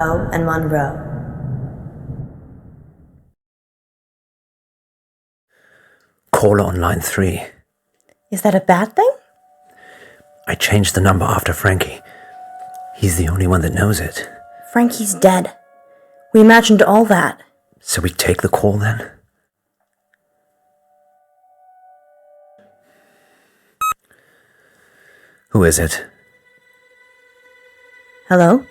Poe and Munro. Caller on line 3. Is that a bad thing? I changed the number after Frankie. He's the only one that knows it. Frankie's dead. We imagined all that. So we take the call then? Who is it? Hello?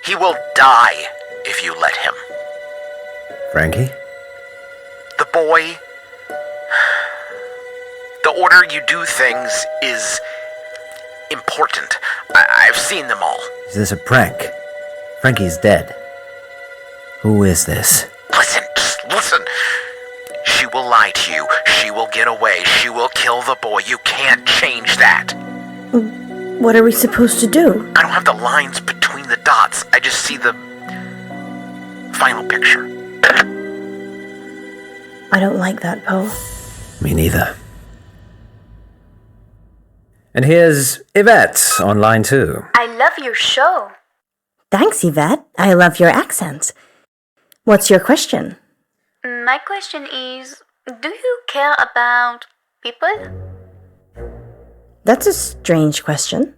He will die if you let him. Frankie? The boy... The order you do things is important. I've seen them all. Is this a prank? Frankie's dead. Who is this? Listen, just listen. She will lie to you. She will get away. She will kill the boy. You can't change that. What are we supposed to do? I don't have the lines between the dots. I just see the final picture. I don't like that, Poe. Me neither. And here's Yvette on line 2. I love your show. Thanks, Yvette. I love your accent. What's your question? My question is, do you care about people? That's a strange question.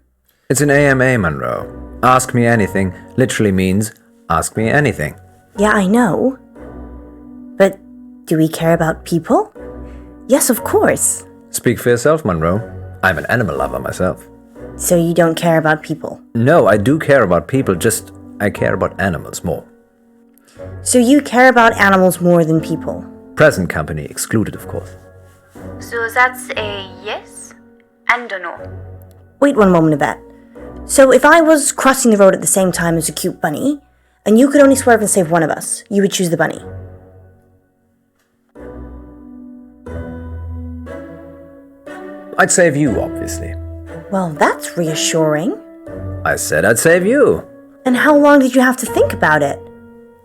It's an AMA, Munro. Ask me anything literally means ask me anything. Yeah, I know. But do we care about people? Yes, of course. Speak for yourself, Munro. I'm an animal lover myself. So you don't care about people? No, I do care about people, just I care about animals more. So you care about animals more than people? Present company excluded, of course. So that's a yes and a no. Wait one moment, Yvette. So if I was crossing the road at the same time as a cute bunny, and you could only swerve and save one of us, you would choose the bunny? I'd save you, obviously. Well, that's reassuring. I said I'd save you. And how long did you have to think about it?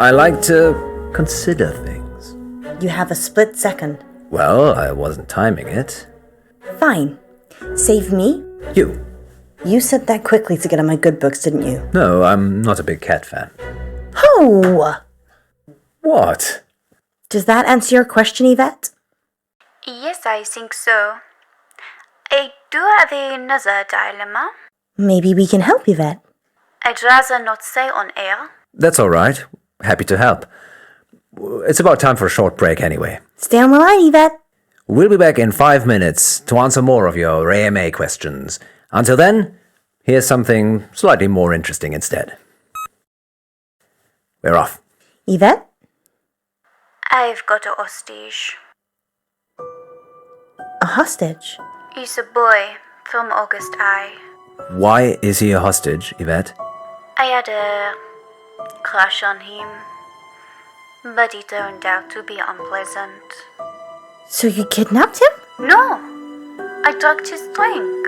I like to consider things. You have a split second. Well, I wasn't timing it. Fine. Save me? You. You said that quickly to get on my good books, didn't you? No, I'm not a big cat fan. Oh! What? Does that answer your question, Yvette? Yes, I think so. I do have another dilemma. Maybe we can help, Yvette. I'd rather not say on air. That's all right. Happy to help. It's about time for a short break anyway. Stay on the line, Yvette. We'll be back in 5 minutes to answer more of your AMA questions. Until then, here's something slightly more interesting instead. We're off. Yvette? I've got a hostage. A hostage? He's a boy from August High. Why is he a hostage, Yvette? I had a crush on him, but he turned out to be unpleasant. So you kidnapped him? No, I drugged his drink.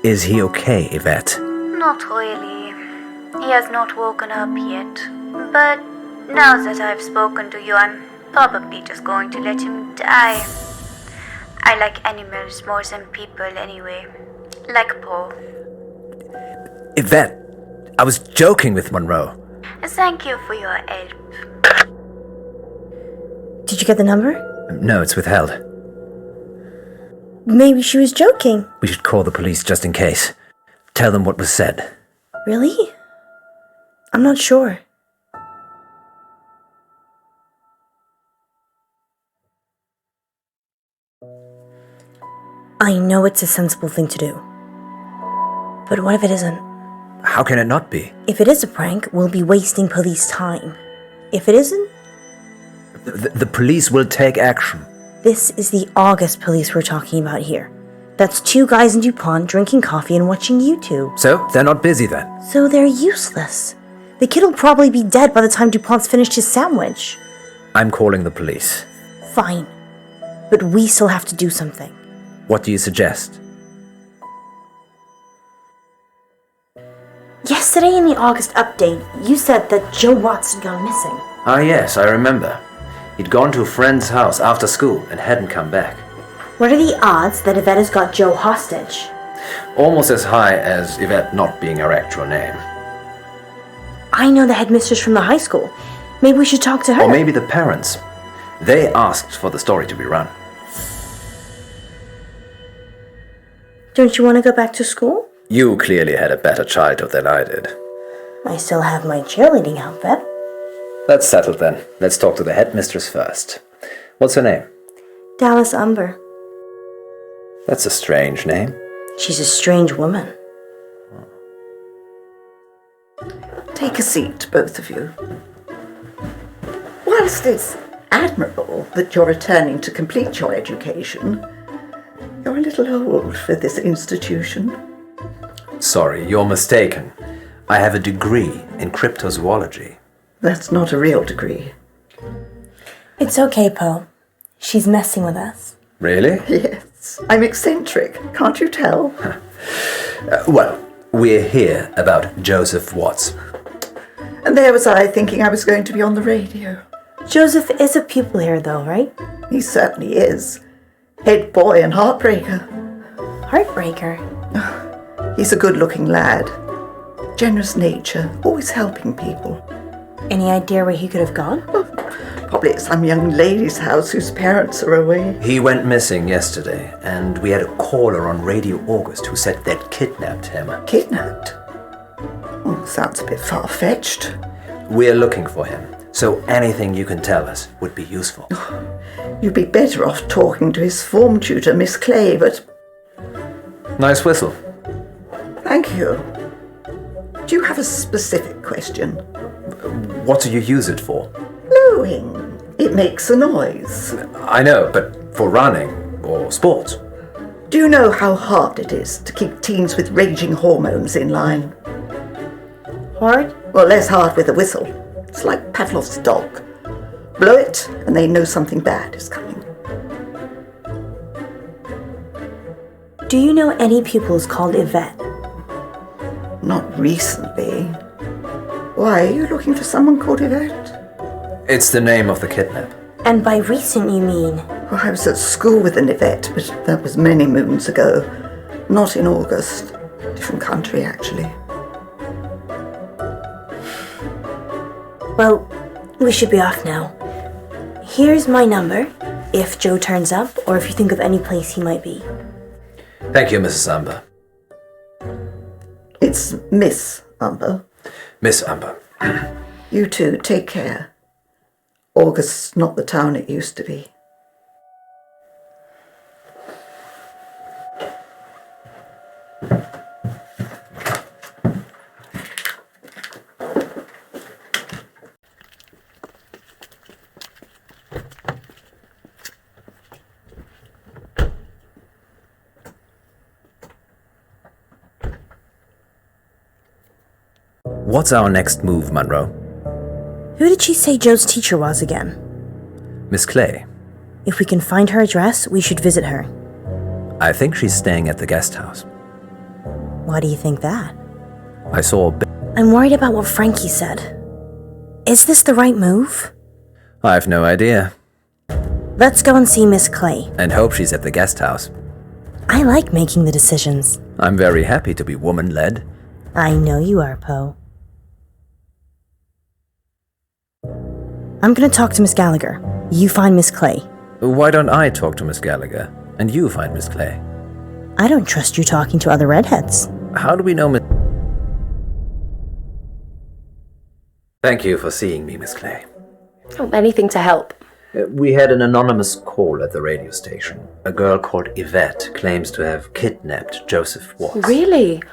Is he okay, Yvette? Not really. He has not woken up yet. But now that I've spoken to you, I'm probably just going to let him die. I like animals more than people anyway. Like Poe. Yvette, I was joking with Munro. Thank you for your help. Did you get the number? No, it's withheld. Maybe she was joking. We should call the police just in case. Tell them what was said. Really? I'm not sure. I know it's a sensible thing to do. But what if it isn't? How can it not be? If it is a prank, we'll be wasting police time. If it isn't, The police will take action. this is the August police we're talking about here. That's 2 guys in DuPont drinking coffee and watching YouTube. So, they're not busy then? So they're useless. The kid will probably be dead by the time DuPont's finished his sandwich. I'm calling the police. Fine. But we still have to do something. What do you suggest? Yesterday in the August update, you said that Joe Watts had gone missing. Ah yes, I remember. He'd gone to a friend's house after school and hadn't come back. What are the odds that Yvette has got Joe hostage? Almost as high as Yvette not being her actual name. I know the headmistress from the high school. Maybe we should talk to her. Or maybe the parents. They asked for the story to be run. Don't you want to go back to school? You clearly had a better childhood than I did. I still have my cheerleading outfit. That's settled then. Let's talk to the headmistress first. What's her name? Dallas Umber. That's a strange name. She's a strange woman. Take a seat, both of you. Whilst it's admirable that you're returning to complete your education, you're a little old for this institution. Sorry, you're mistaken. I have a degree in cryptozoology. That's not a real degree. It's okay, Poe. She's messing with us. Really? Yes, I'm eccentric, can't you tell? Well, we're here about Joseph Watts. And there was I thinking I was going to be on the radio. Joseph is a pupil here, though, right? He certainly is. Head boy and heartbreaker. Heartbreaker. He's a good-looking lad. Generous nature, always helping people. Any idea where he could have gone? Probably at some young lady's house whose parents are away. He went missing yesterday, and we had a caller on Radio August who said they'd kidnapped him. Kidnapped? Sounds a bit far-fetched. We're looking for him, so anything you can tell us would be useful. You'd be better off talking to his form tutor, Miss Clay, but... Nice whistle. Thank you. Do you have a specific question? What do you use it for? Blowing. It makes a noise. I know, but for running or sports. Do you know how hard it is to keep teens with raging hormones in line? Hard? Well, less hard with a whistle. It's like Pavlov's dog. Blow it, and they know something bad is coming. Do you know any pupils called Yvette? Not recently. Why, are you looking for someone called Yvette? It's the name of the kidnap. And by recent, you mean? Well, I was at school with an Yvette, but that was many moons ago. Not in August. Different country, actually. Well, we should be off now. Here's my number, if Joe turns up, or if you think of any place he might be. Thank you, Mrs. Umber. It's Miss Umber. Miss Umber. You too, take care. August's not the town it used to be. What's our next move, Munro? Who did she say Joe's teacher was again? Miss Clay. If we can find her address, we should visit her. I think she's staying at the guest house. Why do you think that? I saw I'm worried about what Frankie said. Is this the right move? I've no idea. Let's go and see Miss Clay. And hope she's at the guest house. I like making the decisions. I'm very happy to be woman-led. I know you are, Poe. I'm gonna talk to Miss Gallagher. You find Miss Clay. Why don't I talk to Miss Gallagher, and you find Miss Clay? I don't trust you talking to other redheads. How do we know Miss... Thank you for seeing me, Miss Clay. Oh, anything to help. We had an anonymous call at the radio station. A girl called Yvette claims to have kidnapped Joseph Watts. Really?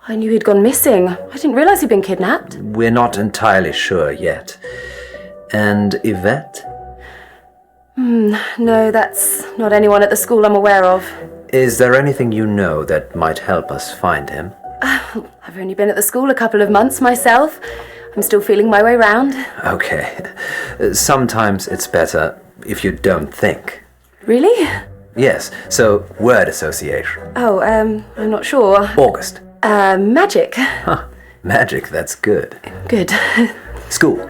I knew he'd gone missing. I didn't realise he'd been kidnapped. We're not entirely sure yet. And Yvette? No, that's not anyone at the school I'm aware of. Is there anything you know that might help us find him? I've only been at the school a couple of months myself. I'm still feeling my way round. Okay. Sometimes it's better if you don't think. Really? Yes, so word association. Oh, I'm not sure. August. Magic. Huh, magic, that's good. Good. School.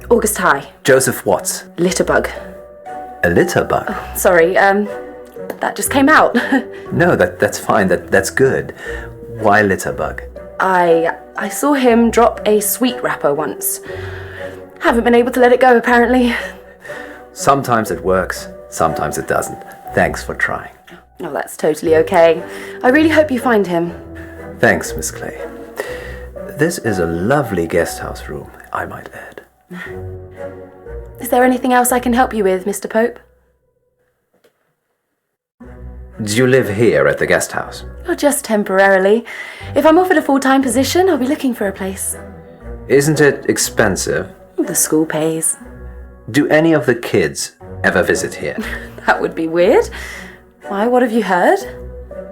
August High. Joseph Watts. Litterbug. A litterbug? Sorry, that just came out. No, that's fine, that's good. Why litterbug? I saw him drop a sweet wrapper once. Haven't been able to let it go, apparently. Sometimes it works, sometimes it doesn't. Thanks for trying. Oh, that's totally okay. I really hope you find him. Thanks, Miss Clay. This is a lovely guest house room, I might add. Is there anything else I can help you with, Mr. Pope? Do you live here at the guest house? Oh, just temporarily. If I'm offered a full-time position, I'll be looking for a place. Isn't it expensive? The school pays. Do any of the kids ever visit here? That would be weird. Why, what have you heard?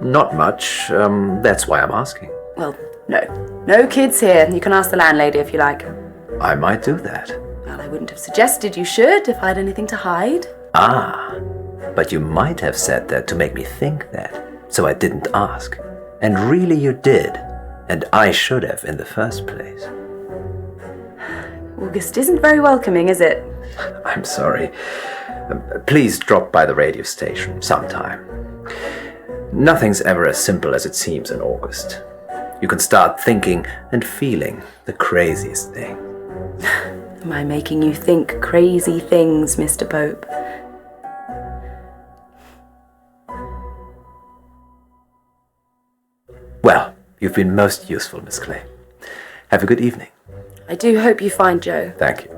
Not much. That's why I'm asking. Well, no. No kids here. You can ask the landlady if you like. I might do that. Well, I wouldn't have suggested you should if I had anything to hide. Ah, but you might have said that to make me think that, so I didn't ask. And really you did. And I should have in the first place. August isn't very welcoming, is it? I'm sorry. Please drop by the radio station sometime. Nothing's ever as simple as it seems in August. You can start thinking and feeling the craziest thing. Am I making you think crazy things, Mr. Pope? Well, you've been most useful, Miss Clay. Have a good evening. I do hope you find Joe. Thank you.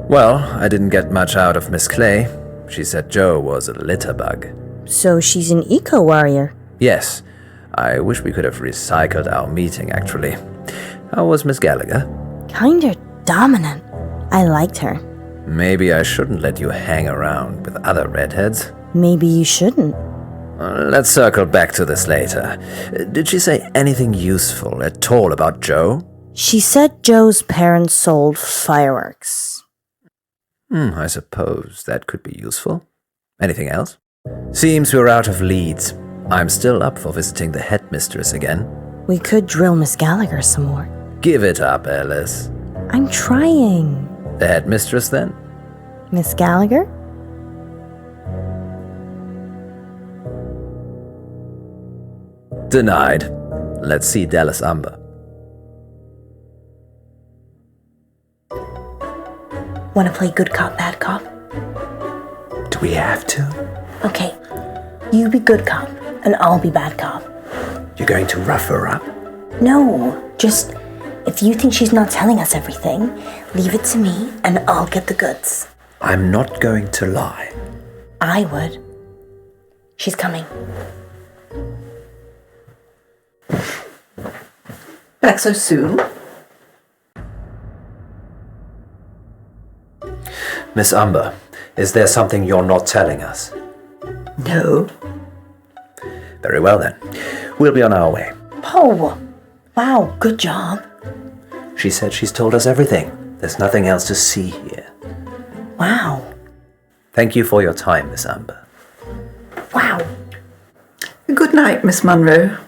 Well, I didn't get much out of Miss Clay. She said Joe was a litter bug. So she's an eco-warrior. Yes, I wish we could have recycled our meeting, actually. How was Miss Gallagher? Kinda dominant. I liked her. Maybe I shouldn't let you hang around with other redheads. Maybe you shouldn't. Let's circle back to this later. Did she say anything useful at all about Joe? She said Joe's parents sold fireworks. I suppose that could be useful. Anything else? Seems we're out of leads. I'm still up for visiting the headmistress again. We could drill Miss Gallagher some more. Give it up, Alice. I'm trying. The headmistress, then? Miss Gallagher? Denied. Let's see Dallas Umber. Want to play good cop, bad cop? Do we have to? Okay. You be good cop, and I'll be bad cop. You're going to rough her up? No, just if you think she's not telling us everything, leave it to me, and I'll get the goods. I'm not going to lie. I would. She's coming. Back so soon? Miss Umber, is there something you're not telling us? No. Very well then. We'll be on our way. Poe! Wow, good job. She said she's told us everything. There's nothing else to see here. Wow. Thank you for your time, Miss Umber. Wow. Good night, Miss Munro.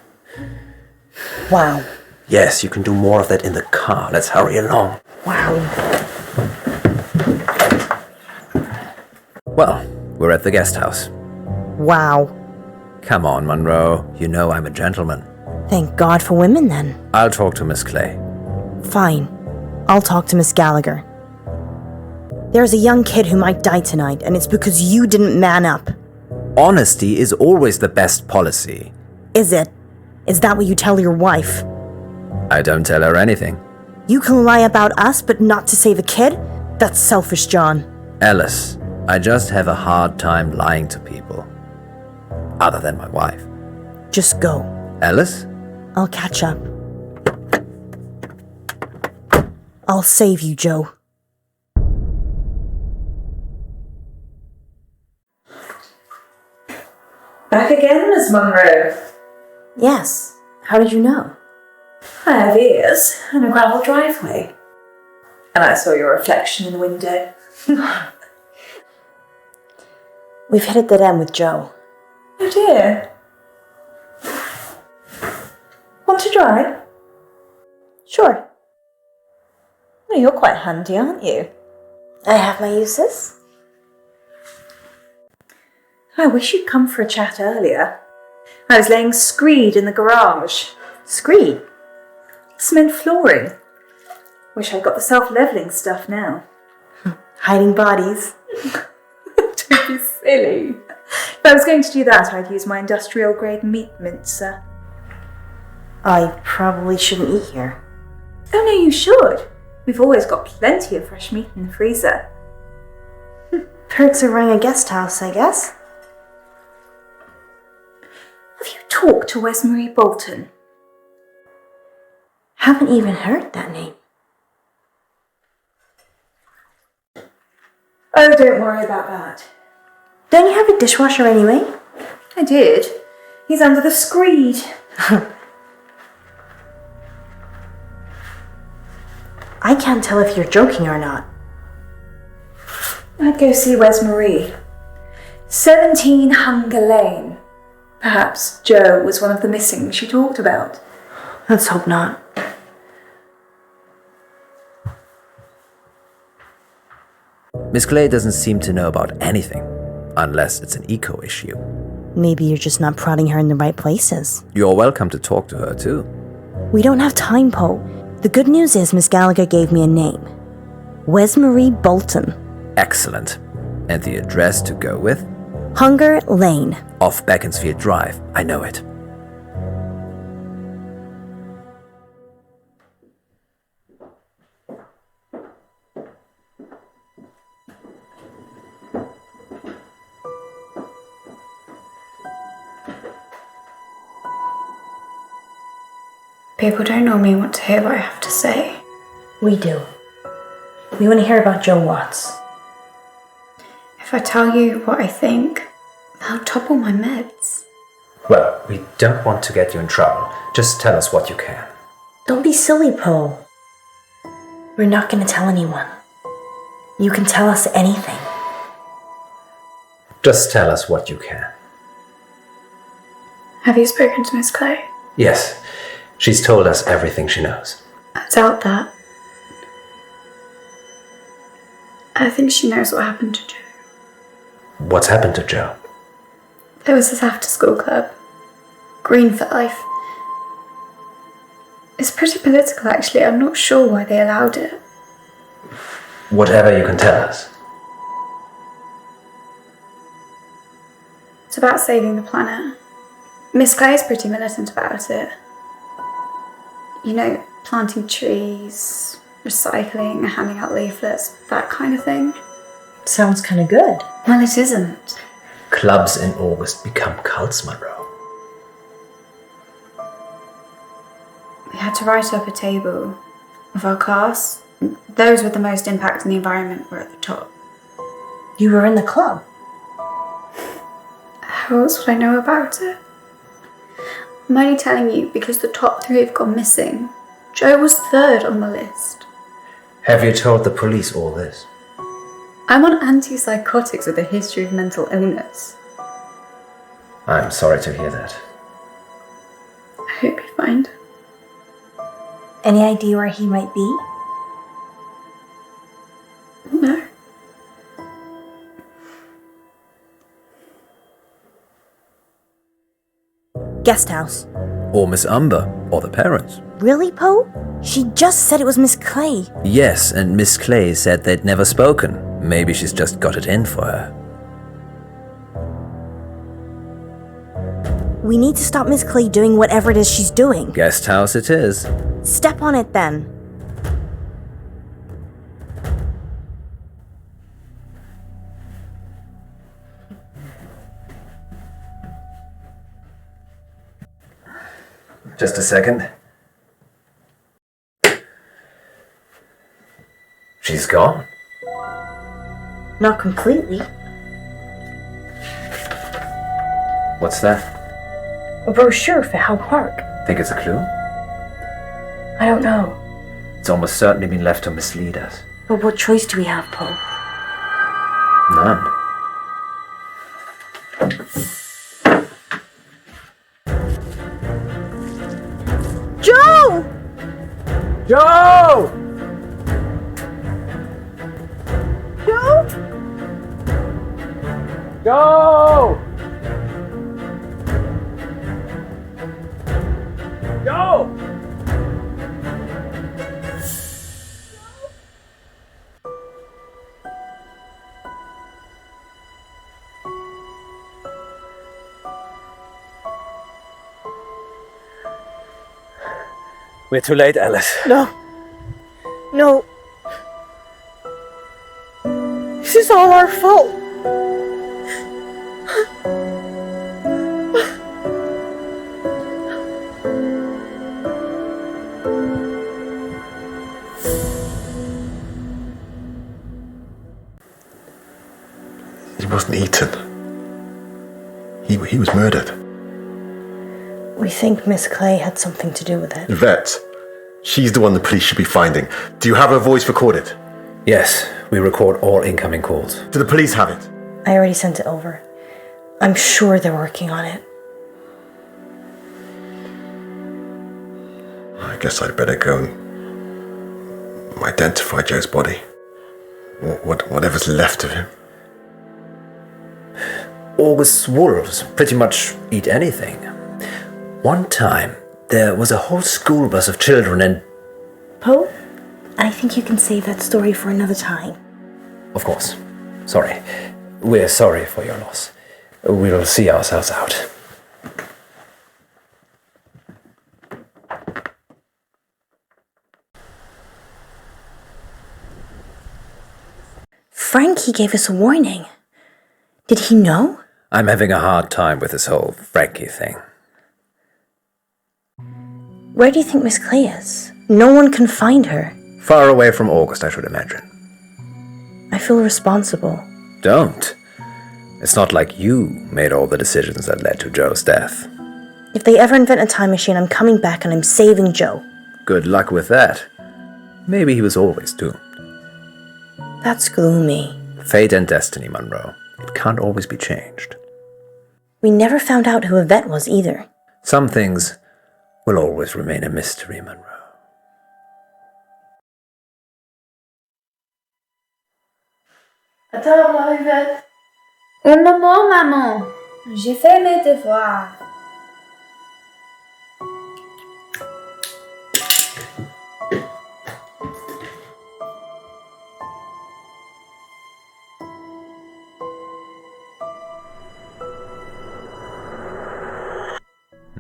Wow. Yes, you can do more of that in the car. Let's hurry along. Wow. Well, we're at the guest house. Wow. Come on, Munro. You know I'm a gentleman. Thank God for women, then. I'll talk to Miss Clay. Fine. I'll talk to Miss Gallagher. There's a young kid who might die tonight, and it's because you didn't man up. Honesty is always the best policy. Is it? Is that what you tell your wife? I don't tell her anything. You can lie about us, but not to save a kid? That's selfish, John. Alice, I just have a hard time lying to people. Other than my wife. Just go. Alice? I'll catch up. I'll save you, Joe. Back again, Miss Munro. Yes. How did you know? I have ears and a gravel driveway. And I saw your reflection in the window. We've hit a dead end with Joe. Oh dear. Want to drive? Sure. Well, you're quite handy, aren't you? I have my uses. I wish you'd come for a chat earlier. I was laying screed in the garage. Screed? Cement flooring. Wish I'd got the self-levelling stuff now. Hiding bodies. Don't be silly. If I was going to do that, I'd use my industrial-grade meat mincer. I probably shouldn't eat here. Oh no, you should. We've always got plenty of fresh meat in the freezer. Perks of running a guest house, I guess. Have you talked to Wesmarie Bolton? Haven't even heard that name. Oh, don't worry about that. Don't you have a dishwasher anyway? I did. He's under the screed. I can't tell if you're joking or not. I'd go see Wesmarie. 17 Hunger Lane. Perhaps Joe was one of the missing she talked about. Let's hope not. Miss Clay doesn't seem to know about anything, unless it's an eco issue. Maybe you're just not prodding her in the right places. You're welcome to talk to her too. We don't have time, Poe. The good news is Miss Gallagher gave me a name. Wesmarie Bolton. Excellent. And the address to go with? Hunger Lane. Off Beaconsfield Drive. I know it. People don't normally want to hear what I have to say. We do. We want to hear about Joe Watts. If I tell you what I think, they'll topple my meds. Well, we don't want to get you in trouble. Just tell us what you can. Don't be silly, Poe. We're not going to tell anyone. You can tell us anything. Just tell us what you can. Have you spoken to Miss Clay? Yes, she's told us everything she knows. I doubt that. I think she knows what happened to Joe. What's happened to Joe? There was this after-school club. Green for Life. It's pretty political, actually. I'm not sure why they allowed it. Whatever you can tell us. It's about saving the planet. Miss Clay's pretty militant about it. You know, planting trees, recycling, handing out leaflets, that kind of thing. Sounds kind of good. Well, it isn't. Clubs in August become cults, Munro. We had to write up a table of our class. Those with the most impact on the environment were at the top. You were in the club. How else would I know about it? I'm only telling you because the top 3 have gone missing. Joe was 3rd on the list. Have you told the police all this? I'm on antipsychotics with a history of mental illness. I'm sorry to hear that. I hope you find. Any idea where he might be? No. Guest house. Or Miss Umber, or the parents. Really, Poe? She just said it was Miss Clay. Yes, and Miss Clay said they'd never spoken. Maybe she's just got it in for her. We need to stop Miss Clay doing whatever it is she's doing. Guest house it is. Step on it then. Just a second. She's gone. Not completely. What's that? A brochure for Howe Park. Think it's a clue? I don't know. It's almost certainly been left to mislead us. But what choice do we have, Poe? None. Joe! Joe! Joe? Joe! We're too late, Alice. No. No. This is all our fault. He wasn't eaten. He was murdered. We think Miss Clay had something to do with it. Vet. She's the one the police should be finding. Do you have her voice recorded? Yes, we record all incoming calls. Do the police have it? I already sent it over. I'm sure they're working on it. I guess I'd better go and identify Joe's body. Whatever's left of him. August's wolves pretty much eat anything. One time, there was a whole school bus of children and... Poe, I think you can save that story for another time. Of course. Sorry. We're sorry for your loss. We'll see ourselves out. Frankie gave us a warning. Did he know? I'm having a hard time with this whole Frankie thing. Where do you think Miss Clay is? No one can find her. Far away from August, I should imagine. I feel responsible. Don't. It's not like you made all the decisions that led to Joe's death. If they ever invent a time machine, I'm coming back and I'm saving Joe. Good luck with that. Maybe he was always doomed. That's gloomy. Fate and destiny, Munro. It can't always be changed. We never found out who Yvette was either. Some things will always remain a mystery, Munro. À table, Yvette. Un moment, maman. J'ai fait mes devoirs.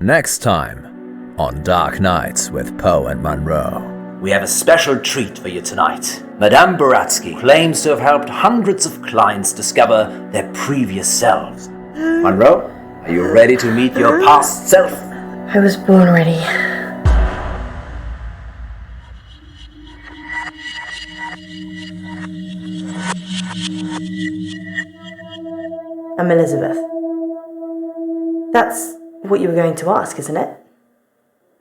Next time on Dark Nights with Poe and Munro. We have a special treat for you tonight. Madame Buratsky claims to have helped hundreds of clients discover their previous selves. Munro, are you ready to meet your past self? I was born ready. I'm Elizabeth. That's what you were going to ask, isn't it?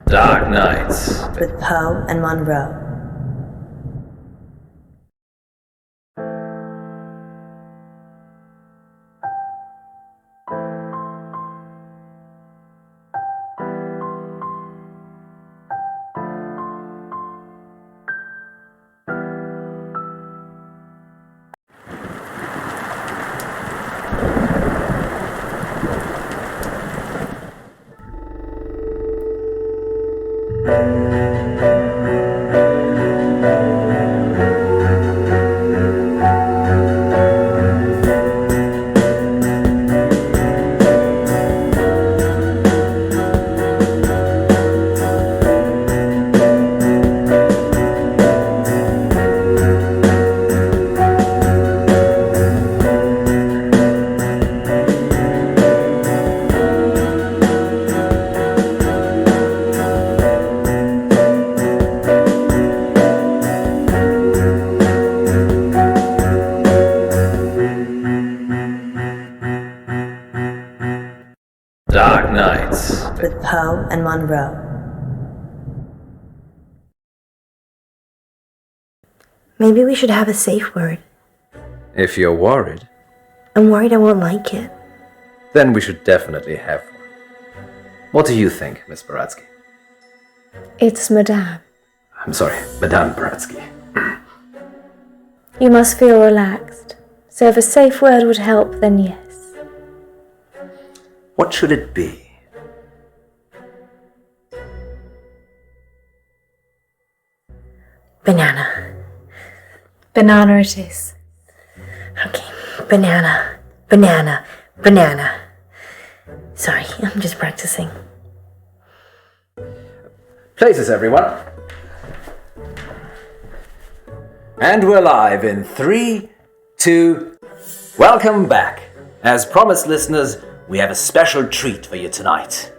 Dark Nights. With Poe and Munro. Dark Nights with Poe and Munro. Maybe we should have a safe word. If you're worried, I'm worried I won't like it. then we should definitely have one. What do you think, Miss Buratsky? It's Madame. I'm sorry, Madame Buratsky. You must feel relaxed. So if a safe word would help, then yes. What should it be? Banana. Banana it is. Okay, banana, banana, banana. Sorry, I'm just practicing. Places, everyone. And we're live in 3, 2... Welcome back. As promised, listeners, we have a special treat for you tonight.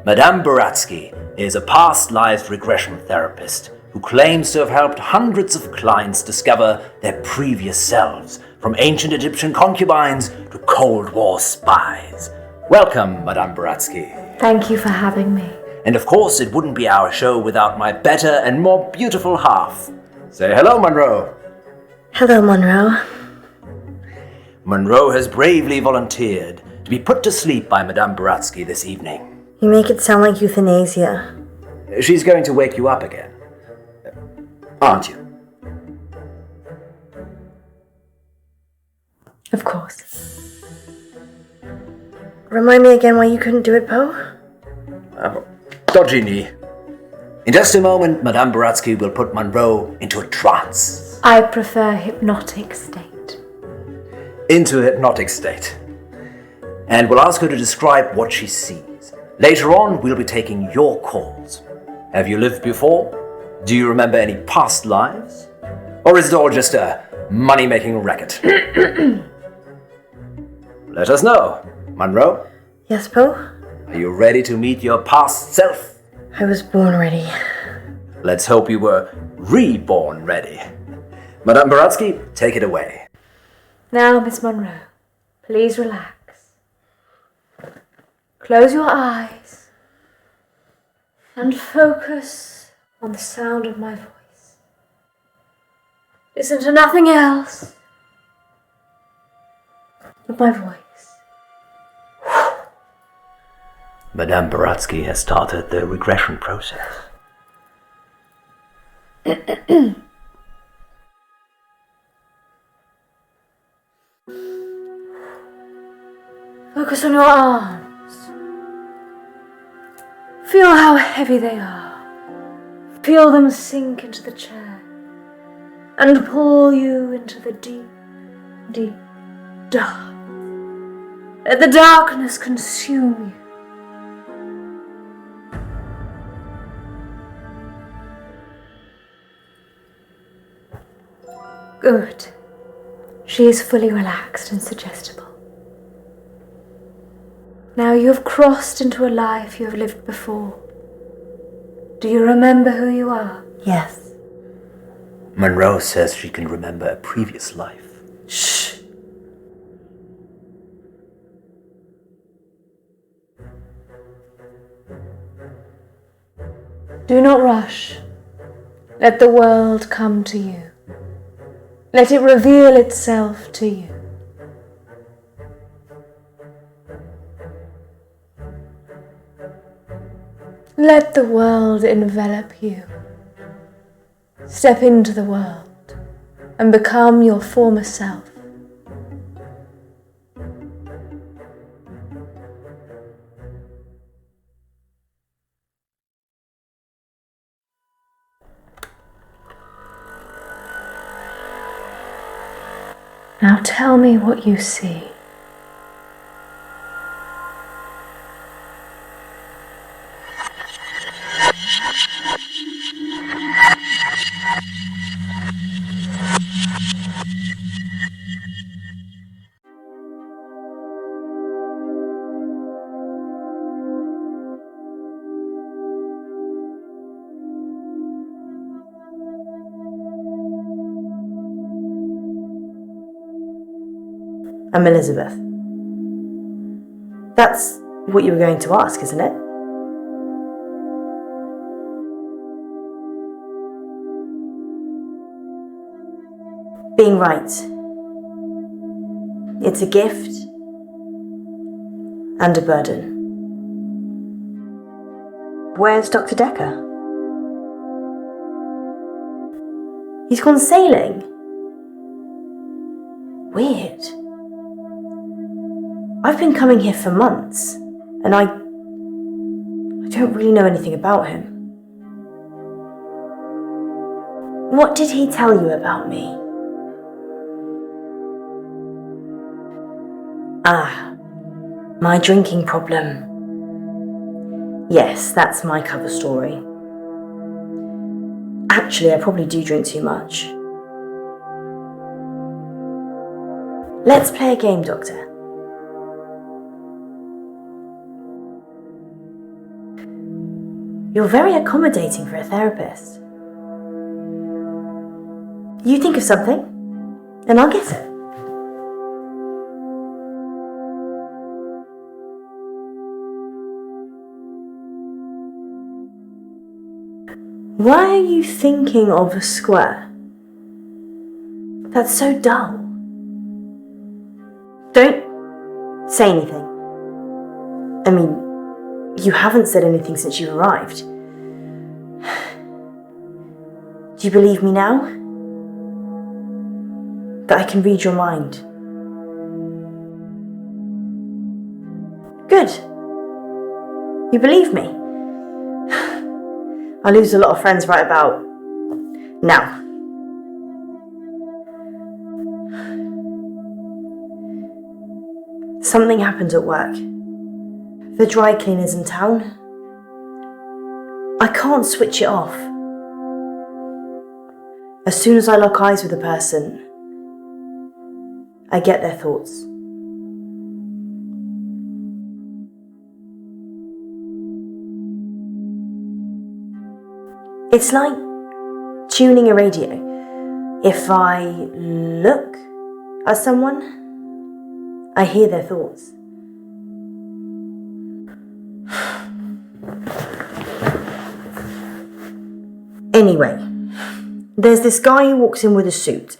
Madame Buratsky is a past lives regression therapist who claims to have helped hundreds of clients discover their previous selves, from ancient Egyptian concubines to Cold War spies. Welcome, Madame Buratsky. Thank you for having me. And of course, it wouldn't be our show without my better and more beautiful half. Say hello, Munro. Hello, Munro. Munro has bravely volunteered to be put to sleep by Madame Buratsky this evening. You make it sound like euthanasia. She's going to wake you up again. Aren't you? Of course. Remind me again why you couldn't do it, Poe? Dodgy knee. In just a moment, Madame Buratsky will put Munro into a trance. I prefer hypnotic state. Into a hypnotic state. And we'll ask her to describe what she sees. Later on, we'll be taking your calls. Have you lived before? Do you remember any past lives? Or is it all just a money-making racket? Let us know. Munro, Yes, Poe? are you ready to meet your past self? I was born ready. Let's hope you were reborn ready. Madame Buratsky, take it away. Now, Miss Munro, please relax. Close your eyes and focus on the sound of my voice. Listen to nothing else but my voice. Madame Buratsky has started the regression process. Focus on your arms. Feel how heavy they are. Feel them sink into the chair and pull you into the deep, deep dark. Let the darkness consume you. Good. She is fully relaxed and suggestible. Now you have crossed into a life you have lived before. Do you remember who you are? Yes. Munro says she can remember a previous life. Shh. Do not rush. Let the world come to you. Let it reveal itself to you. Let the world envelop you. Step into the world and become your former self. Now tell me what you see. I'm Elizabeth. That's what you were going to ask, isn't it? Being right. It's a gift and a burden. Where's Dr. Decker? He's gone sailing. Weird. I've been coming here for months, and I don't really know anything about him. What did he tell you about me? My drinking problem. Yes, that's my cover story. Actually, I probably do drink too much. Let's play a game, Doctor. You're very accommodating for a therapist. You think of something, and I'll guess it. Why are you thinking of a square? That's so dull. Don't say anything. I mean, you haven't said anything since you arrived. Do you believe me now? That I can read your mind? Good. You believe me? I lose a lot of friends right about now. Something happened at work. The dry cleaner's in town. I can't switch it off. As soon as I lock eyes with a person, I get their thoughts. It's like tuning a radio. If I look at someone, I hear their thoughts. Anyway, there's this guy who walks in with a suit.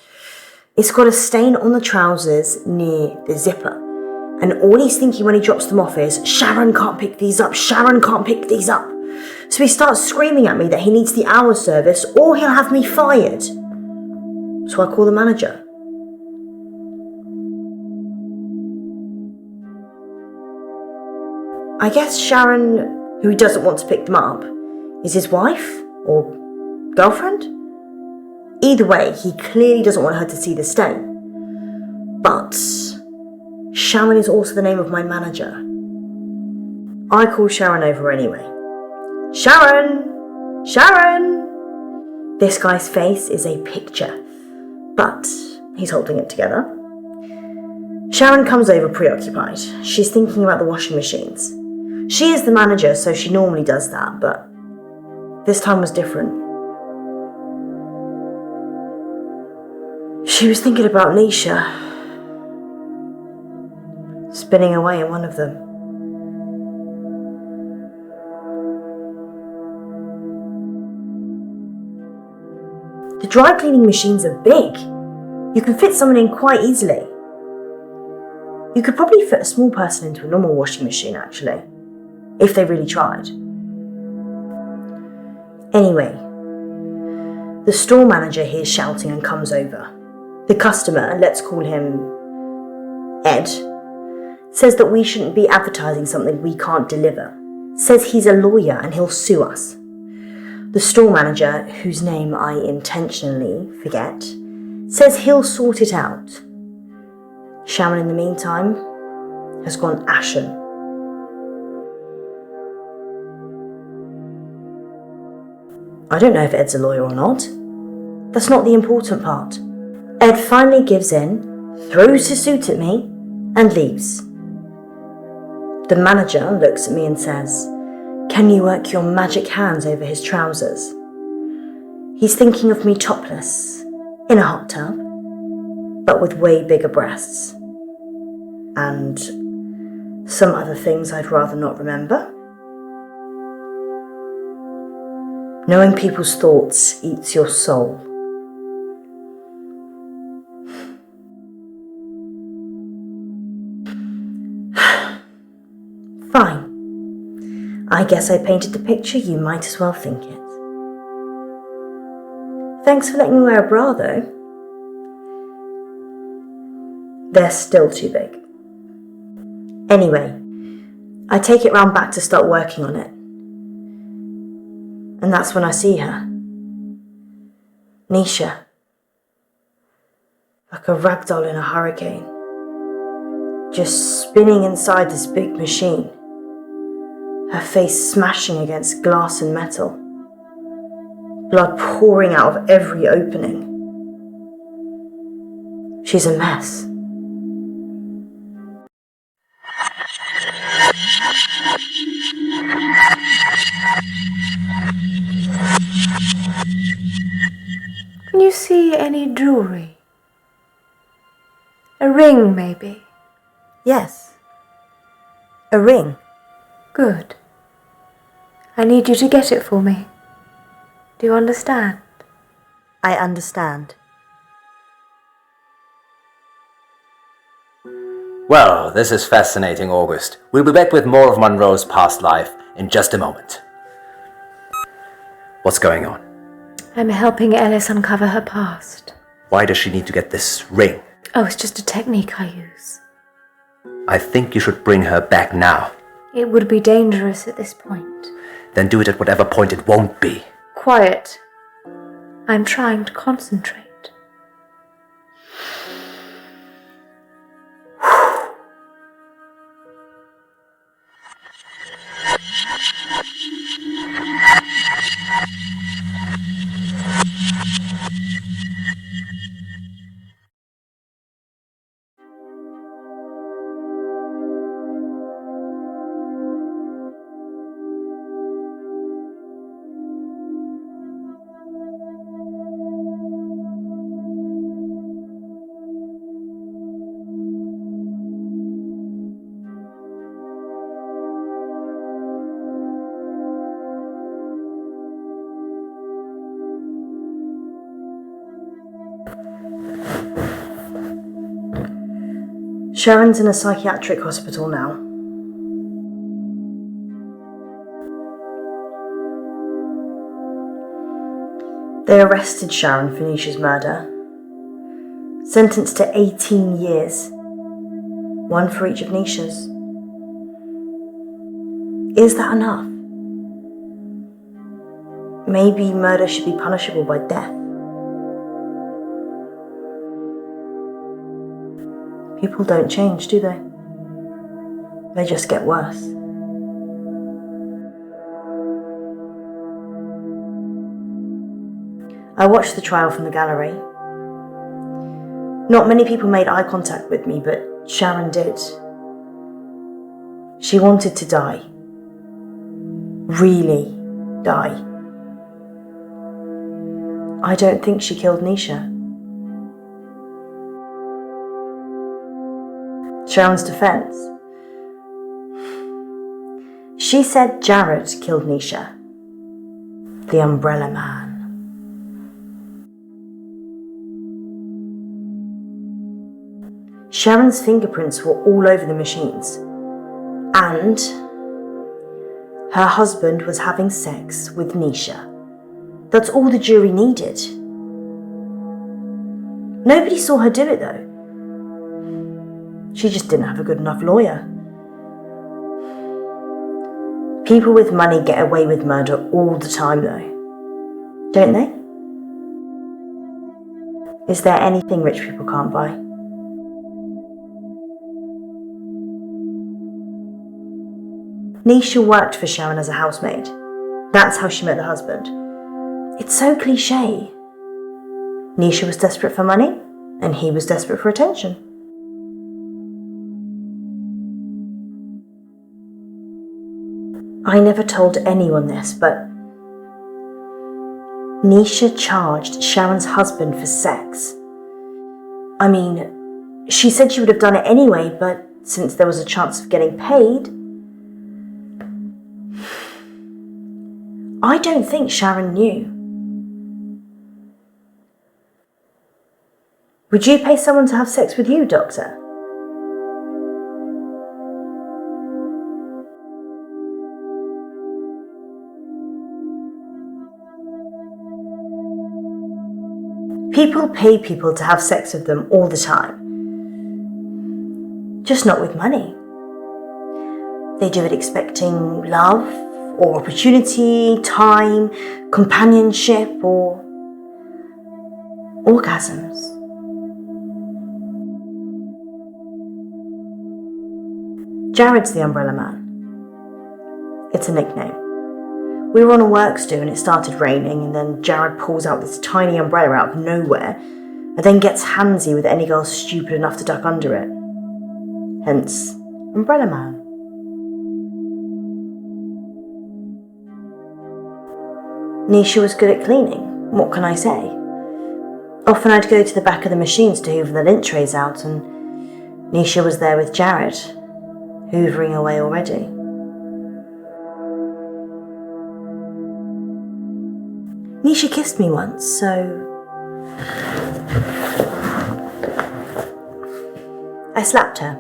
It's got a stain on the trousers near the zipper. And all he's thinking when he drops them off is, Sharon can't pick these up, Sharon can't pick these up. So he starts screaming at me that he needs the hour service or he'll have me fired. So I call the manager. I guess Sharon, who doesn't want to pick them up, is his wife or girlfriend? Either way, he clearly doesn't want her to see the stain. But Sharon is also the name of my manager. I call Sharon over anyway. Sharon! Sharon! This guy's face is a picture, but he's holding it together. Sharon comes over preoccupied. She's thinking about the washing machines. She is the manager, so she normally does that, but this time was different. She was thinking about Nisha, spinning away in one of them. The dry cleaning machines are big. You can fit someone in quite easily. You could probably fit a small person into a normal washing machine, actually, if they really tried. Anyway, the store manager hears shouting and comes over. The customer, let's call him Ed, says that we shouldn't be advertising something we can't deliver. Says he's a lawyer and he'll sue us. The store manager, whose name I intentionally forget, says he'll sort it out. Sharon, in the meantime, has gone ashen. I don't know if Ed's a lawyer or not. That's not the important part. Ed finally gives in, throws his suit at me, and leaves. The manager looks at me and says, "Can you work your magic hands over his trousers?" He's thinking of me topless, in a hot tub, but with way bigger breasts. And some other things I'd rather not remember. Knowing people's thoughts eats your soul. Fine. I guess I painted the picture, you might as well think it. Thanks for letting me wear a bra, though. They're still too big. Anyway, I take it round back to start working on it. And that's when I see her. Nisha. Like a ragdoll in a hurricane. Just spinning inside this big machine. Her face smashing against glass and metal. blood pouring out of every opening. She's a mess. Can you see any jewellery? A ring, maybe? Yes. A ring. Good. I need you to get it for me. Do you understand? I understand. Well, this is fascinating, August. We'll be back with more of Munro's past life in just a moment. What's going on? I'm helping Ellis uncover her past. Why does she need to get this ring? Oh, it's just a technique I use. I think you should bring her back now. It would be dangerous at this point. Then do it at whatever point it won't be. Quiet. I'm trying to concentrate. Sharon's in a psychiatric hospital now. They arrested Sharon for Nisha's murder. Sentenced to 18 years. One for each of Nisha's. Is that enough? Maybe murder should be punishable by death. People don't change, do they? They just get worse. I watched the trial from the gallery. Not many people made eye contact with me, but Sharon did. She wanted to die. Really die. I don't think she killed Nisha. Sharon's defense. She said Jared killed Nisha. The Umbrella Man. Sharon's fingerprints were all over the machines. And her husband was having sex with Nisha. That's all the jury needed. Nobody saw her do it though. She just didn't have a good enough lawyer. People with money get away with murder all the time though. Don't they? Is there anything rich people can't buy? Nisha worked for Sharon as a housemaid. That's how she met the husband. It's so cliche. Nisha was desperate for money, and he was desperate for attention. I never told anyone this, but Nisha charged Sharon's husband for sex. I mean, she said she would have done it anyway, but since there was a chance of getting paid, I don't think Sharon knew. Would you pay someone to have sex with you, Doctor? People pay people to have sex with them all the time. Just not with money. They do it expecting love, or opportunity, time, companionship, or orgasms. Jared's the Umbrella Man. It's a nickname. We were on a works do and it started raining, and then Jared pulls out this tiny umbrella out of nowhere and then gets handsy with any girl stupid enough to duck under it. Hence, Umbrella Man. Nisha was good at cleaning, what can I say? Often I'd go to the back of the machines to hoover the lint trays out, and Nisha was there with Jared, hoovering away already. Nisha kissed me once, so I slapped her.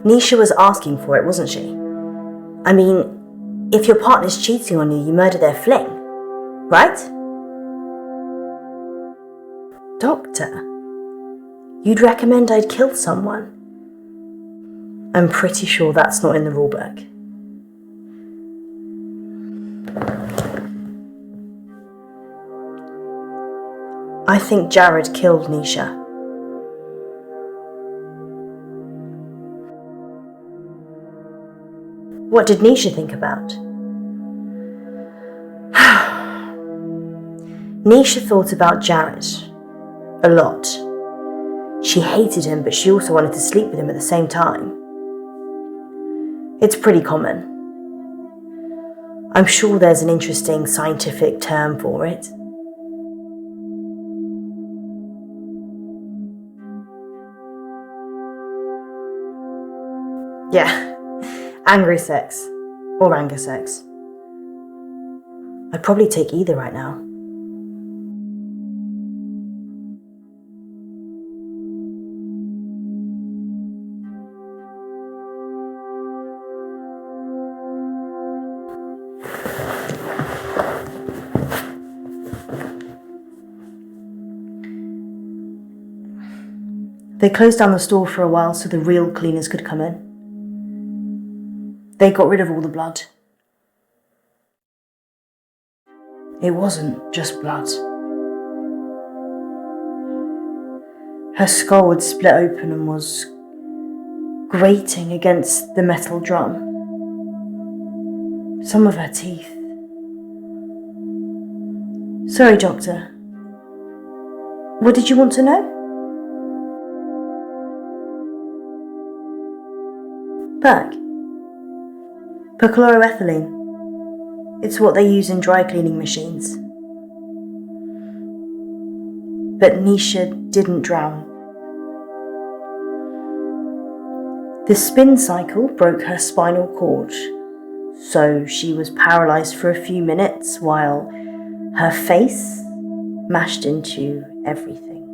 Nisha was asking for it, wasn't she? I mean, if your partner's cheating on you, you murder their fling, right? Doctor, you'd recommend I'd kill someone? I'm pretty sure that's not in the rulebook. I think Jared killed Nisha. What did Nisha think about? Nisha thought about Jared a lot. She hated him, but she also wanted to sleep with him at the same time. It's pretty common. I'm sure there's an interesting scientific term for it. Yeah, angry sex, or anger sex. I'd probably take either right now. They closed down the store for a while so the real cleaners could come in. They got rid of all the blood. It wasn't just blood. Her skull had split open and was grating against the metal drum. Some of her teeth. Sorry, Doctor. What did you want to know? Perk. Perchloroethylene. It's what they use in dry cleaning machines. But Nisha didn't drown. The spin cycle broke her spinal cord, so she was paralysed for a few minutes while her face mashed into everything.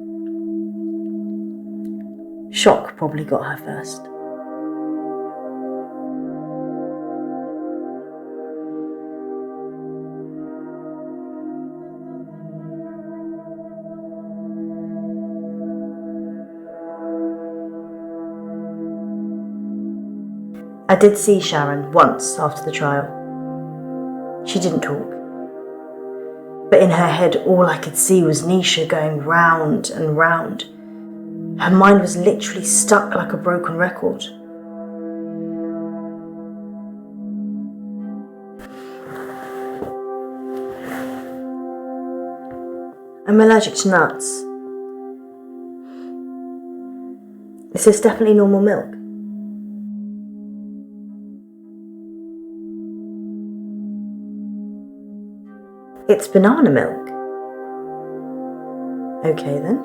Shock probably got her first. I did see Sharon once after the trial. She didn't talk. But in her head, all I could see was Nisha going round and round. Her mind was literally stuck like a broken record. I'm allergic to nuts. Is this definitely normal milk? It's banana milk. Okay then.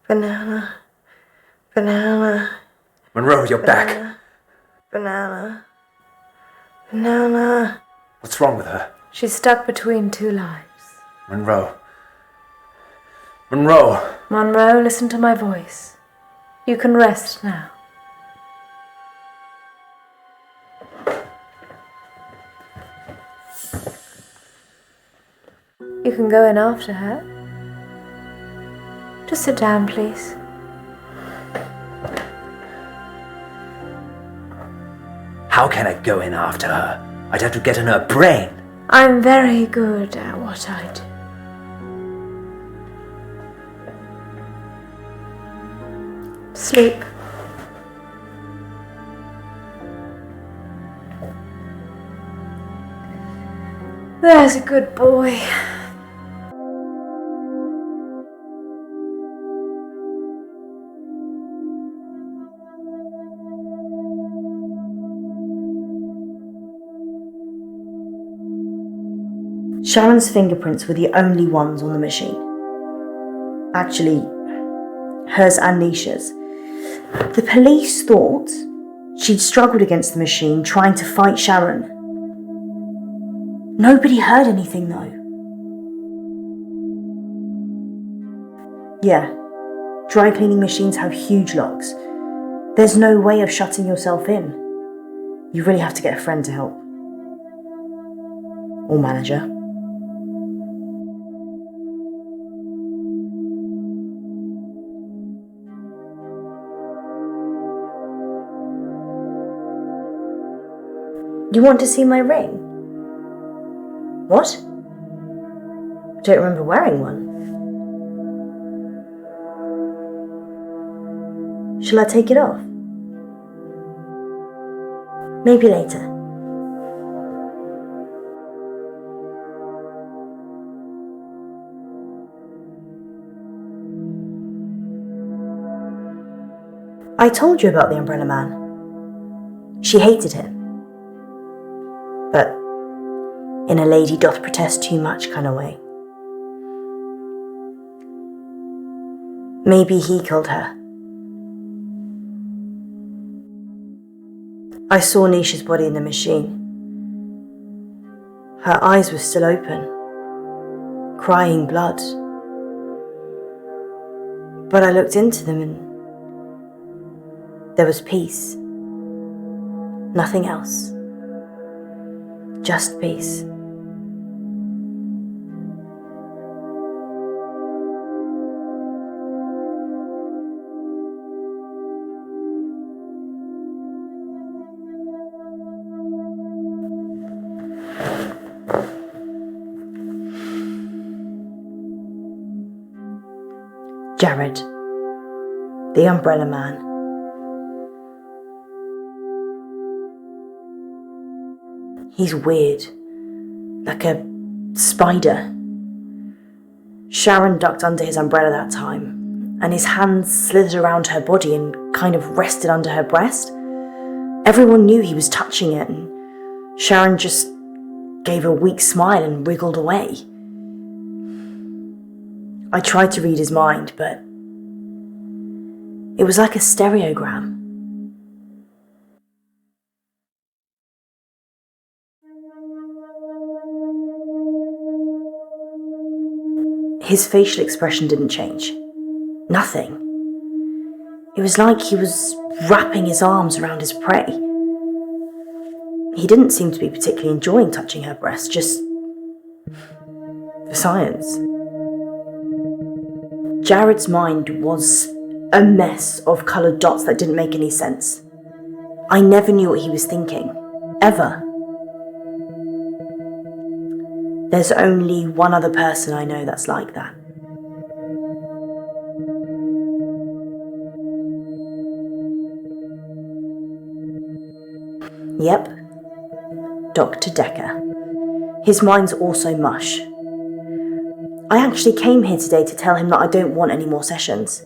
Banana. Banana. Munro, you're back. Banana. Banana. What's wrong with her? She's stuck between two lives. Munro. Munro. Munro, listen to my voice. You can rest now. You can go in after her. Just sit down, please. How can I go in after her? I'd have to get in her brain. I'm very good at what I do. Sleep. There's a good boy. Sharon's fingerprints were the only ones on the machine. Actually, hers and Nisha's. The police thought she'd struggled against the machine trying to fight Sharon. Nobody heard anything though. Yeah, dry cleaning machines have huge locks. There's no way of shutting yourself in. You really have to get a friend to help. Or manager. You want to see my ring? What? I don't remember wearing one. Shall I take it off? Maybe later. I told you about the umbrella man. She hated him. But in a lady doth protest too much kind of way. Maybe he killed her. I saw Nisha's body in the machine. Her eyes were still open, crying blood. But I looked into them and there was peace. Nothing else. Just peace. Jared, the umbrella man. He's weird, like a spider. Sharon ducked under his umbrella that time, and his hands slithered around her body and kind of rested under her breast. Everyone knew he was touching it, and Sharon just gave a weak smile and wriggled away. I tried to read his mind, but it was like a stereogram. His facial expression didn't change. Nothing. It was like he was wrapping his arms around his prey. He didn't seem to be particularly enjoying touching her breast, just for science. Jared's mind was a mess of coloured dots that didn't make any sense. I never knew what he was thinking. Ever. There's only one other person I know that's like that. Yep. Dr. Decker. His mind's also mush. I actually came here today to tell him that I don't want any more sessions.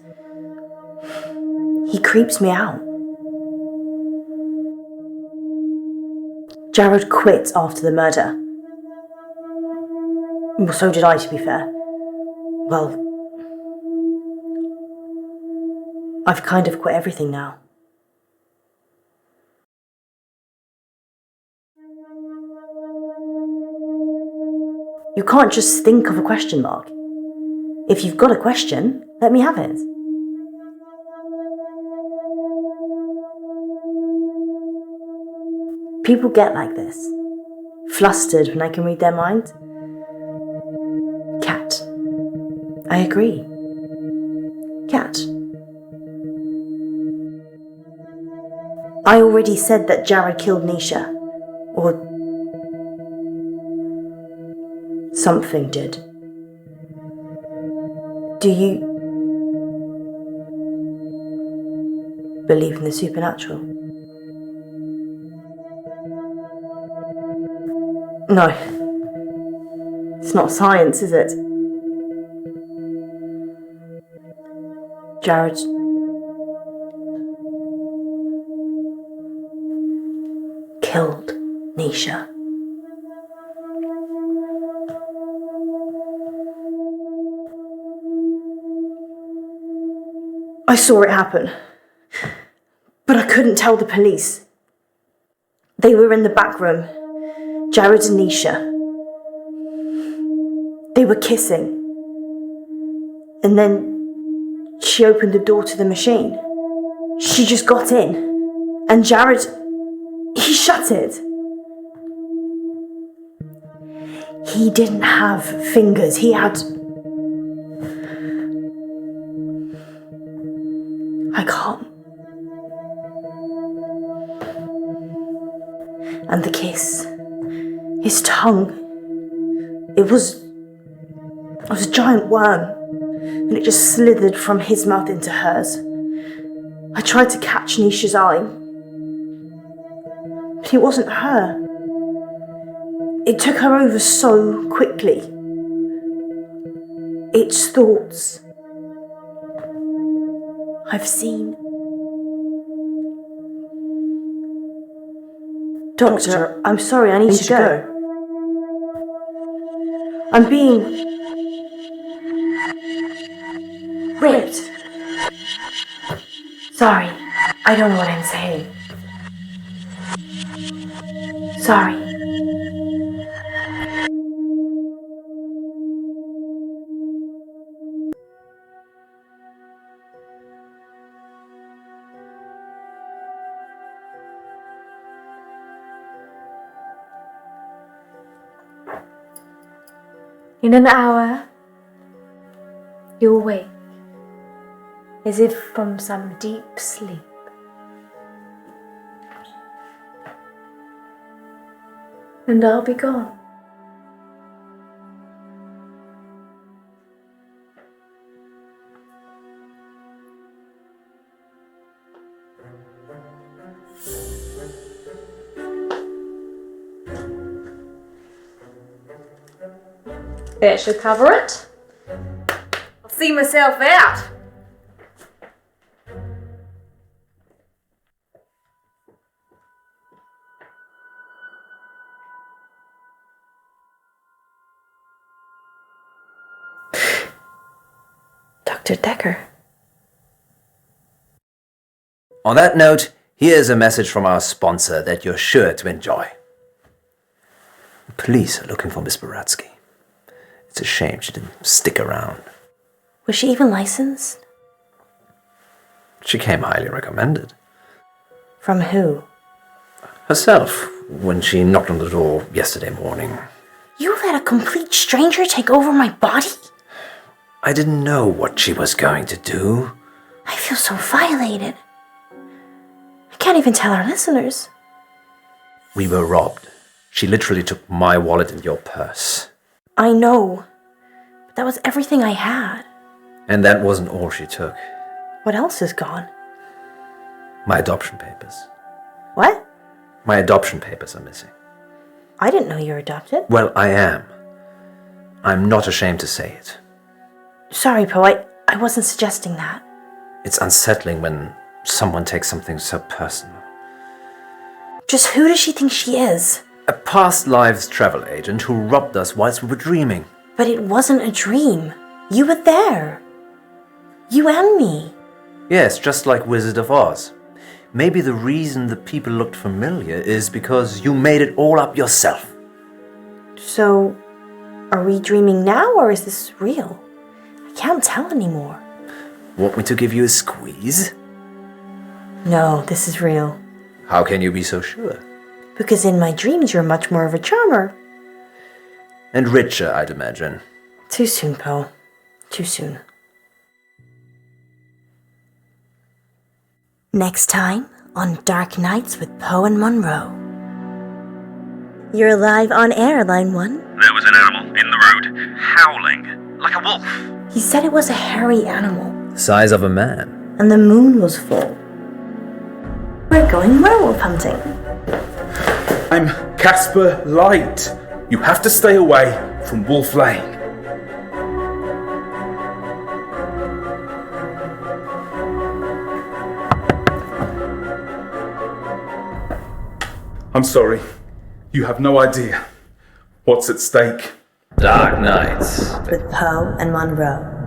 He creeps me out. Jared quit after the murder. Well, so did I, to be fair. Well, I've kind of quit everything now. You can't just think of a question mark. If you've got a question, let me have it. People get like this. Flustered when I can read their mind. Cat. I agree. Cat. I already said that Jared killed Nisha. Or Something did. Do you believe in the supernatural? No. It's not science, is it? Jared killed Nisha. I saw it happen, but I couldn't tell the police. They were in the back room, Jared and Nisha. They were kissing, and then she opened the door to the machine. She just got in, and Jared, he shut it. He didn't have fingers, he had... I can't. And the kiss, his tongue, it was a giant worm, and it just slithered from his mouth into hers. I tried to catch Nisha's eye, but it wasn't her. It took her over so quickly. It's thoughts I've seen. Doctor, I'm sorry, I need to go. I'm being raped. Sorry, I don't know what I'm saying. Sorry. In an hour, you'll wake, as if from some deep sleep. And I'll be gone. That should cover it. I'll see myself out. Dr. Decker. On that note, here's a message from our sponsor that you're sure to enjoy. The police are looking for Miss Baratsky. It's a shame she didn't stick around. Was she even licensed? She came highly recommended. From who? Herself, when she knocked on the door yesterday morning. You let a complete stranger take over my body? I didn't know what she was going to do. I feel so violated. I can't even tell our listeners. We were robbed. She literally took my wallet and your purse. I know, but that was everything I had. And that wasn't all she took. What else is gone? My adoption papers. What? My adoption papers are missing. I didn't know you were adopted. Well, I am. I'm not ashamed to say it. Sorry, Poe, I wasn't suggesting that. It's unsettling when someone takes something so personal. Just who does she think she is? A past lives travel agent who robbed us whilst we were dreaming. But it wasn't a dream. You were there. You and me. Yes, just like Wizard of Oz. Maybe the reason the people looked familiar is because you made it all up yourself. So, are we dreaming now or is this real? I can't tell anymore. Want me to give you a squeeze? No, this is real. How can you be so sure? Because in my dreams you're much more of a charmer. And richer, I'd imagine. Too soon, Poe. Too soon. Next time on Dark Nights with Poe and Munro. You're live on air, Line 1. There was an animal in the road, howling, like a wolf. He said it was a hairy animal, The size of a man. and the moon was full. We're going werewolf hunting. I'm Casper Light. You have to stay away from Wolf Lane. I'm sorry. You have no idea what's at stake. Dark nights. With Poe and Munro.